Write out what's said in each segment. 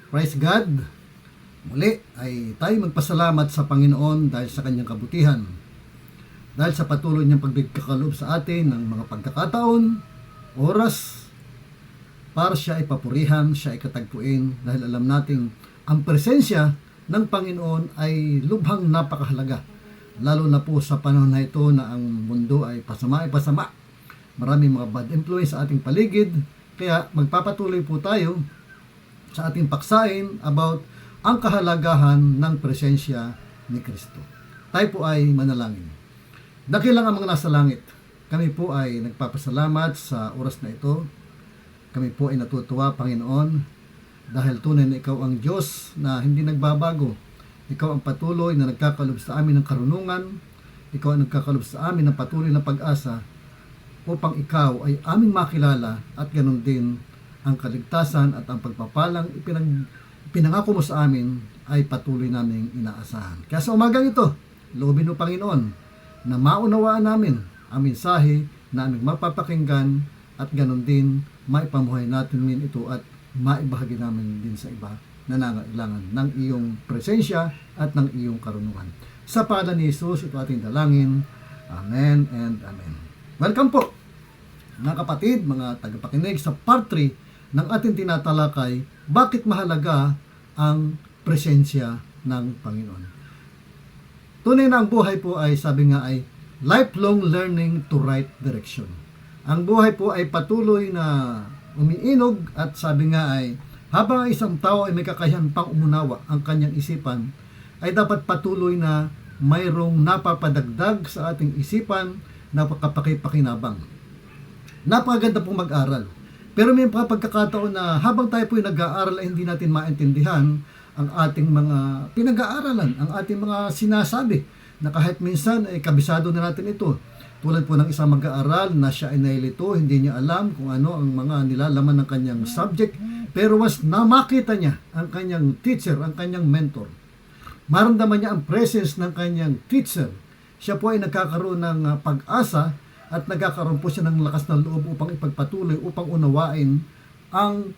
Praise God! Muli ay tayo magpasalamat sa Panginoon dahil sa kanyang kabutihan. Dahil sa patuloy niyang pagbigkakaloob sa atin ng mga pagkakataon, oras, para siya ay papurihan, siya ay katagpuin dahil alam nating ang presensya ng Panginoon ay lubhang napakahalaga. Lalo na po sa panahon na ito na ang mundo ay pasama. Maraming mga bad influence sa ating paligid. Kaya magpapatuloy po tayo sa ating paksain about ang kahalagahan ng presensya ni Kristo. Tayo po ay manalangin. Dakilang ang mga nasa langit, kami po ay nagpapasalamat sa oras na ito. Kami po ay natutuwa, Panginoon, dahil tunay na Ikaw ang Diyos na hindi nagbabago. Ikaw ang patuloy na nagkakalob sa amin ng karunungan. Ikaw ang nagkakalob sa amin ng patuloy na pag-asa upang Ikaw ay aming makilala at ganun din ang kaligtasan at ang pagpapalang pinangako mo sa amin ay patuloy naming inaasahan. Kaya sa umagang ito, loobin mo, Panginoon, na maunawaan namin ang mensahe na aming mapapakinggan at ganun din maipamuhay natin ito at maibahagi namin din sa iba na nangangailangan ng iyong presensya at ng iyong karunungan. Sa pangalan ni Jesus, ito ating dalangin. Amen and Amen. Welcome po, mga kapatid, mga tagapakinig sa part 3 ng ating tinatalakay, bakit mahalaga ang presensya ng Panginoon. Tunay na ang buhay po ay, sabi nga ay, lifelong learning to right direction. Ang buhay po ay patuloy na umiinog at sabi nga ay, habang ang isang tao ay may kakayahan pang umunawa ang kanyang isipan, ay dapat patuloy na mayroong napapadagdag sa ating isipan na kapakipakinabang. Napakaganda pong mag-aral. Pero may mga pagkakataon na habang tayo po ay nag-aaral ay hindi natin maintindihan ang ating mga pinag-aaralan, ang ating mga sinasabi na kahit minsan ay kabisado na natin ito. Tulad po ng isang mag-aaral na siya ay nalilito, hindi niya alam kung ano ang mga nilalaman ng kanyang subject, pero mas namakita niya ang kanyang teacher, ang kanyang mentor. Maramdaman niya ang presence ng kanyang teacher. Siya po ay nagkakaroon ng pag-asa at nagkakaroon po siya ng lakas ng loob upang ipagpatuloy, upang unawain ang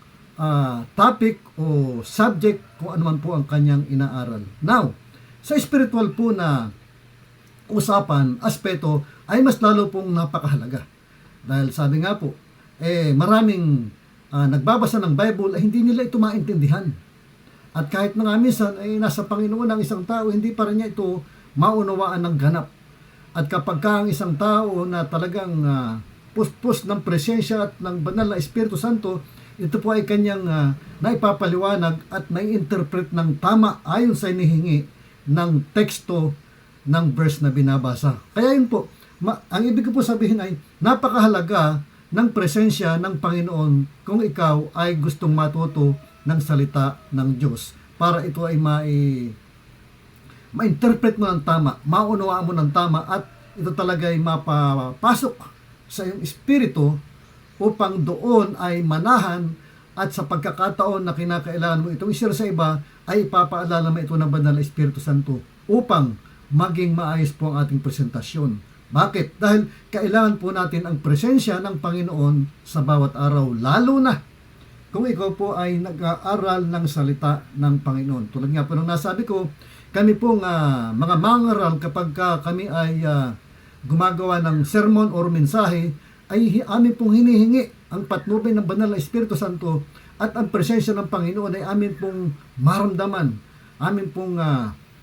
topic o subject kung ano man po ang kanyang inaaral. Now, sa spiritual po na usapan, aspeto, ay mas lalo pong napakahalaga. Dahil sabi nga po, maraming nagbabasa ng Bible ay hindi nila ito maintindihan. At kahit na nga minsan ay nasa Panginoon ang isang tao, hindi pa rin niya ito maunawaan ng ganap. At kapag ang isang tao na talagang puspos ng presensya at ng banal na Espiritu Santo, ito po ay kanyang naipapaliwanag at nai-interpret ng tama ayon sa inihingi ng teksto ng verse na binabasa. Kaya yun po, ang ibig ko po sabihin ay napakahalaga ng presensya ng Panginoon kung ikaw ay gustong matuto ng salita ng Diyos para ito ay ma-interpret mo ng tama, maunawaan mo ng tama at ito talaga ay mapapasok sa iyong espiritu upang doon ay manahan at sa pagkakataon na kinakailangan mo itong i-share sa iba ay ipapaalala mo ito ng banal na Espiritu Santo upang maging maayos po ang ating presentasyon. Bakit? Dahil kailangan po natin ang presensya ng Panginoon sa bawat araw, lalo na kung ikaw po ay nag-aaral ng salita ng Panginoon. Tulad nga po nung nasabi ko, kami pong mga mangaral kapag kami ay gumagawa ng sermon or mensahe, ay amin pong hinihingi ang patnubay ng banal na Espiritu Santo at ang presensya ng Panginoon ay amin pong maramdaman, amin pong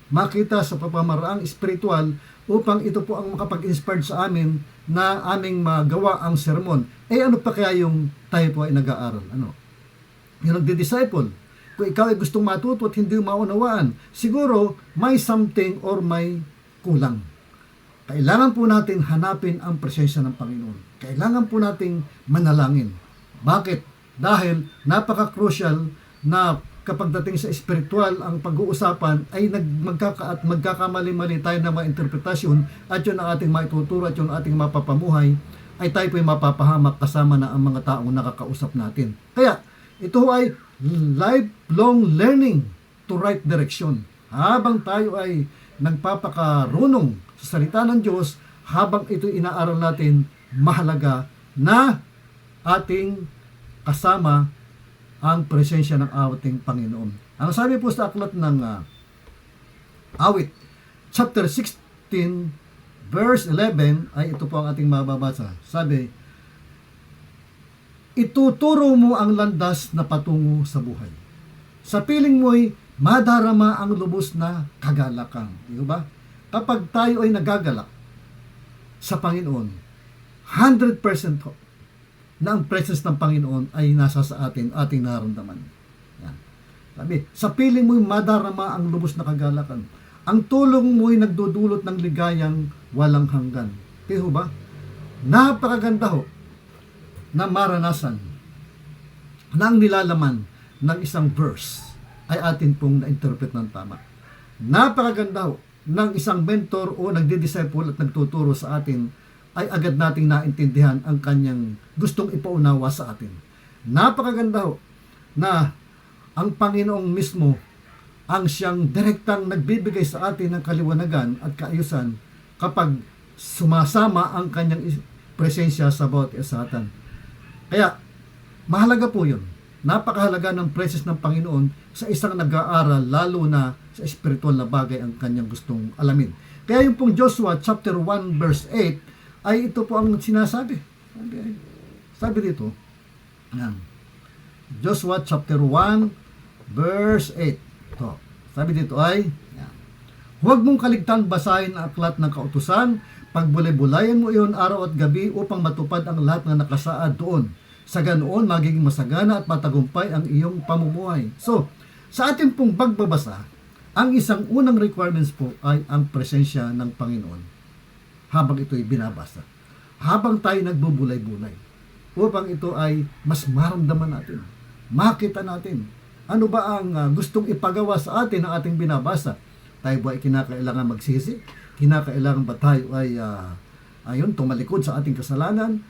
makita sa pamamaraang espiritual upang ito po ang makapag-inspire sa amin na aming magawa ang sermon. Ano pa kaya yung tayo po ay nag-aaral? Yung nagdi-disciple. Kung ikaw ay gustong matuto at hindi maunawaan, siguro may something or may kulang. Kailangan po natin hanapin ang presensya ng Panginoon. Kailangan po nating manalangin. Bakit? Dahil napaka-crucial na kapag dating sa spiritual ang pag-uusapan ay magkakamali-mali tayo ng mga interpretasyon at yun ang ating maituturo at yun ang ating mapapamuhay ay tayo po ay mapapahamak kasama na ang mga taong nakakausap natin. Kaya ito ay lifelong learning to right direction. Habang tayo ay nagpapakarunong sa salita ng Diyos, habang ito inaaral natin, mahalaga na ating kasama ang presensya ng ating Panginoon. Ang sabi po sa aklat ng Awit, chapter 16, verse 11, ay ito po ang ating mababasa. Sabi, ituturo mo ang landas na patungo sa buhay. Sa piling mo'y madarama ang lubos na kagalakan. Di ba? Kapag tayo ay nagagalak sa Panginoon, 100% ho, na ang presence ng Panginoon ay nasa sa atin, ating nararamdaman. Yan. Sabi, sa piling mo'y madarama ang lubos na kagalakan. Ang tulong mo'y nagdudulot ng ligayang walang hanggan. Kaya ho ba? Napakaganda ho na maranasan na ang nilalaman ng isang verse ay atin pong na-interpret ng tama. Napakaganda ho ng isang mentor o nagdi-disciple at nagtuturo sa atin ay agad nating naintindihan ang kanyang gustong ipaunawa sa atin. Napakaganda ho na ang Panginoong mismo ang siyang direktang nagbibigay sa atin ng kaliwanagan at kaayusan kapag sumasama ang kanyang presensya sa bawat isatan. Kaya, mahalaga po yun. Napakahalaga ng presence ng Panginoon sa isang nag-aaral, lalo na sa espiritual na bagay ang kanyang gustong alamin. Kaya yung pong Joshua chapter 1 verse 8 ay ito po ang sinasabi. Sabi dito, yan. Joshua chapter 1 verse 8. Ito. Sabi dito ay, yan. Huwag mong kaligtang basahin ang aklat ng kautusan, pagbulay-bulayan mo iyon araw at gabi upang matupad ang lahat na nakasaad doon. Sa ganoon, magiging masagana at matagumpay ang iyong pamumuhay. So, sa ating pong pagbabasa, ang isang unang requirements po ay ang presensya ng Panginoon habang ito'y binabasa. Habang tayo nagbubulay-bulay. Upang ito ay mas maramdaman natin. Makita natin. Ano ba ang gustong ipagawa sa atin ng ating binabasa? Tayo ba ay kinakailangan magsisi? Kinakailangan ba tayo ay tumalikod sa ating kasalanan?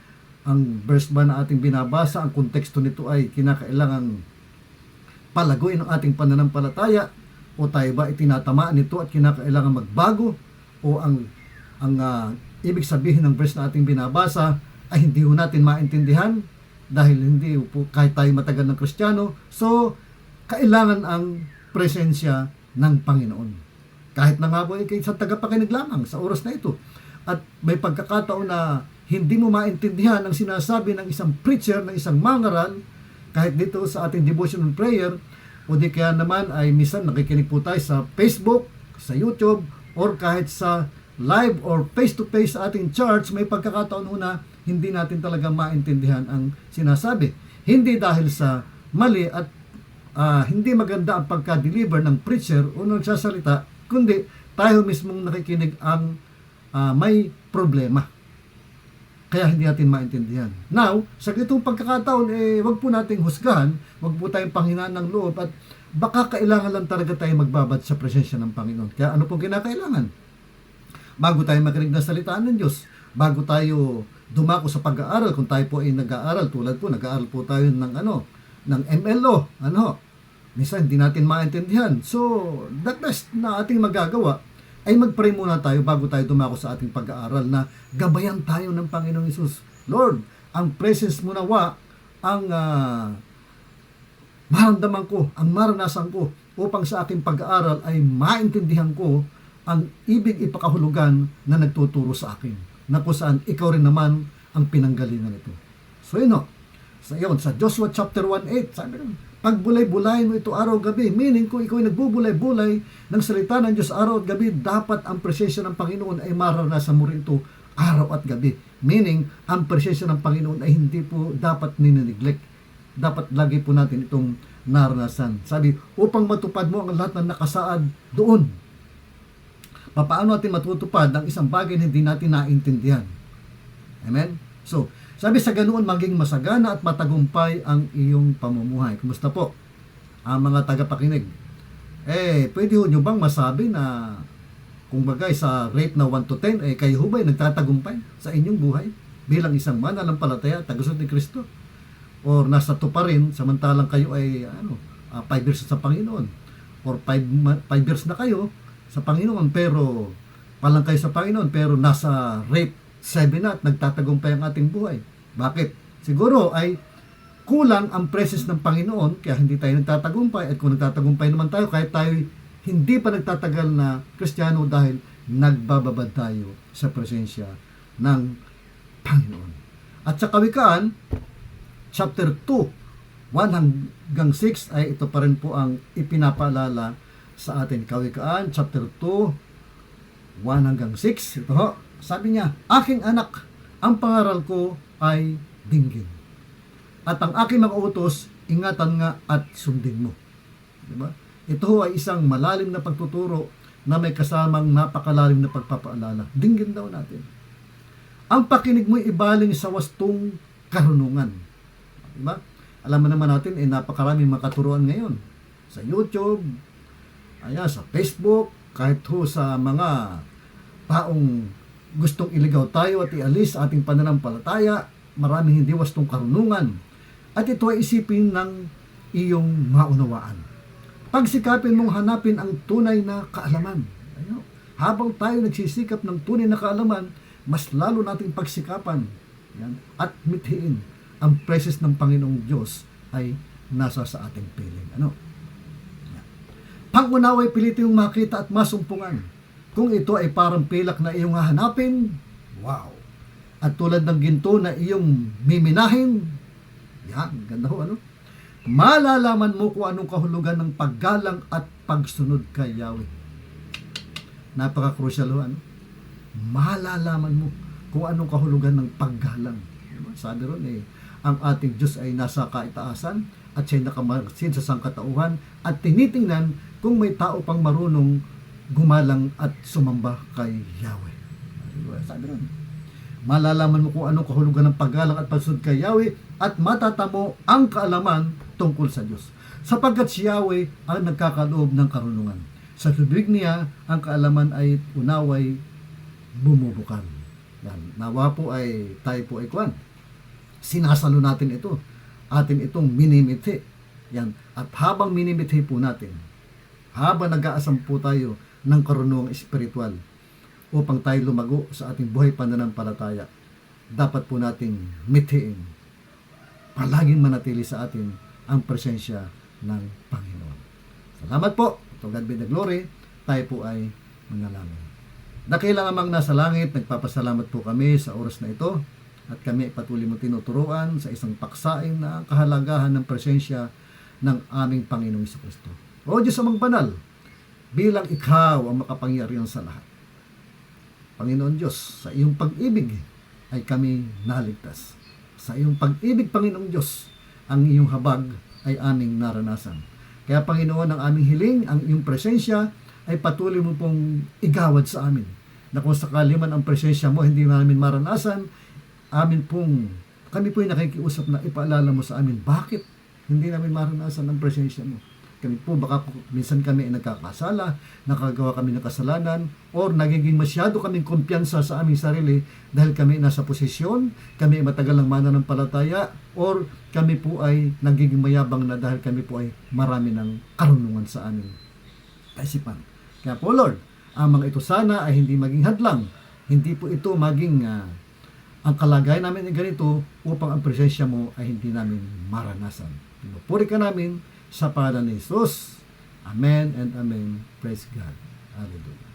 Ang verse ba na ating binabasa, ang konteksto nito ay kinakailangan palaguin ang ating pananampalataya? O tayo ba itinatamaan nito at kinakailangan magbago? O ang ibig sabihin ng verse na ating binabasa ay hindi ho natin maintindihan dahil hindi po kahit tayo matagal ng Kristiyano. So, kailangan ang presensya ng Panginoon. Kahit na nga po ay sa tagapakinig lamang sa oras na ito. At may pagkakataon na hindi mo maintindihan ang sinasabi ng isang preacher, ng isang mangaral, kahit dito sa ating devotional prayer, o di kaya naman ay minsan nakikinig po tayo sa Facebook, sa YouTube, or kahit sa live or face-to-face sa ating church, may pagkakataon na hindi natin talaga maintindihan ang sinasabi. Hindi dahil sa mali at hindi maganda ang pagka-deliver ng preacher o nagsasalita, kundi tayo mismong nakikinig ang may problema. Kaya hindi natin maintindihan. Now, sa itong pagkakataon, wag po nating husgahan, wag po tayong panghinaan ng loob, at baka kailangan lang talaga tayo magbabad sa presensya ng Panginoon. Kaya ano pong kinakailangan? Bago tayo makinig ng salitaan ng Diyos, bago tayo dumako sa pag-aaral, kung tayo po ay nag-aaral, tulad po, nag-aaral po tayo ng ng MLO, minsan hindi natin maintindihan. So, the best na ating magagawa ay mag-pray muna tayo bago tayo dumako sa ating pag-aaral na gabayan tayo ng Panginoong Hesus. Lord, ang presence mo nawa, ang maramdaman ko, ang maranasan ko upang sa aking pag-aaral ay maintindihan ko ang ibig ipakahulugan na nagtuturo sa akin, na kung saan ikaw rin naman ang pinanggalingan nito. So sa Joshua chapter 1:8, sabi rin, pagbulay-bulayin mo ito araw-gabi. Meaning, kung ikaw ay nagbubulay-bulay ng salita ng Diyos araw at gabi, dapat ang presensya ng Panginoon ay maranasan mo rin ito araw at gabi. Meaning, ang presensya ng Panginoon ay hindi po dapat ninineglect. Dapat lagi po natin itong naranasan. Sabi, upang matupad mo ang lahat ng nakasaad doon. Paano natin matutupad ang isang bagay na hindi natin naintindihan? Amen? So, sabi sa ganoon, maging masagana at matagumpay ang iyong pamumuhay. Kumusta po ang mga tagapakinig? Pwede ho nyo bang masabi na kung bagay sa rate na 1 to 10, kayo ho ba'y nagtatagumpay sa inyong buhay bilang isang mananampalataya, tagusunod ni Kristo? Or nasa 2 pa rin, samantalang kayo ay 5 years sa Panginoon? Or 5 years na kayo sa Panginoon, pero palang kayo sa Panginoon, pero nasa rate 7 na at nagtatagumpay ang ating buhay. Bakit? Siguro ay kulang ang presence ng Panginoon, kaya hindi tayo nagtatagumpay. At kung nagtatagumpay naman tayo, kahit tayo hindi pa nagtatagal na Kristiyano dahil nagbababad tayo sa presensya ng Panginoon. At sa Kawikaan, chapter 2, 1 hanggang 6, ay ito pa rin po ang ipinapaalala sa atin. Kawikaan, chapter 2, 1 hanggang 6. Ito ho, sabi niya, aking anak, ang pangaral ko ay dinggin. At ang aking mga utos, ingatan nga at sundin mo. Diba? Ito ho ay isang malalim na pagtuturo na may kasamang napakalalim na pagpapaalala. Dinggin daw natin. Ang pakinig mo'y ibaling sa wastong karunungan. Diba? Alam mo naman natin, napakaraming makaturuan ngayon. Sa YouTube, sa Facebook, kahit ho sa mga taong gustong iligaw tayo at ialis sa ating pananampalataya, maraming hindi wastong karunungan. At ito ay isipin ng iyong maunawaan. Pagsikapin mong hanapin ang tunay na kaalaman. Habang tayo nagsisikap ng tunay na kaalaman, mas lalo nating pagsikapan at mithiin ang presence ng Panginoong Diyos ay nasa sa ating piling. Pangunaway pilito yung makita at masumpungan. Kung ito ay parang pilak na iyong hahanapin, wow! At tulad ng ginto na iyong miminahin, ganda ho, malalaman mo kung anong kahulugan ng paggalang at pagsunod kay Yahweh. Napaka-crucial ho, malalaman mo kung anong kahulugan ng paggalang. Sabi ron, ang ating Diyos ay nasa kaitaasan at siya'y nakamarsin sa sangkatauhan at tinitingnan kung may tao pang marunong gumalang at sumamba kay Yahweh. Sabi ron, malalaman mo kung anong kahulugan ng paggalang at pagsunod kay Yahweh at matatamo ang kaalaman tungkol sa Diyos. Sapagkat si Yahweh ang nagkakaloob ng karunungan. Sa tubig niya, ang kaalaman ay unaway bumubukal. Nawa po ay tayo po ay sinasalo natin ito. Atin itong minimithi. At habang minimithi po natin, habang nag-aasam po tayo ng karunungang espiritual upang tayo lumago sa ating buhay pananampalataya, dapat po nating mithiin, palaging manatili sa atin ang presensya ng Panginoon. Salamat po. To God be the glory. Tayo po ay manalangin. Dakilang Amang nasa langit, nagpapasalamat po kami sa oras na ito at kami patuloy mo tinuturuan sa isang paksain na kahalagahan ng presensya ng aming Panginoong Jesucristo. O Diyos amang banal, bilang ikaw ang makapangyarihan sa lahat. Panginoon Diyos, sa iyong pag-ibig ay kami naligtas. Sa iyong pag-ibig, Panginoong Diyos, ang iyong habag ay aming naranasan. Kaya Panginoon, ang aming hiling, ang iyong presensya ay patuloy mo pong igawad sa amin. Na kung sakali man ang presensya mo hindi namin maranasan, kami po ay nakikiusap na ipaalala mo sa amin, bakit hindi namin maranasan ang presensya mo? Kami po, baka minsan kami ay nagkakasala, nakagawa kami ng kasalanan, or nagiging masyado kaming kumpiyansa sa aming sarili dahil kami nasa posisyon, kami ay matagal ng mananampalataya, or kami po ay nagiging mayabang na dahil kami po ay marami ng karunungan sa aming kaisipan. Kaya po Lord, ang mga ito sana ay hindi maging hadlang, hindi po ito maging ang kalagayan namin ay ganito upang ang presensya mo ay hindi namin maranasan. Pinupuri ka namin sa pangalan ni Jesus. Amen and amen. Praise God. Hallelujah.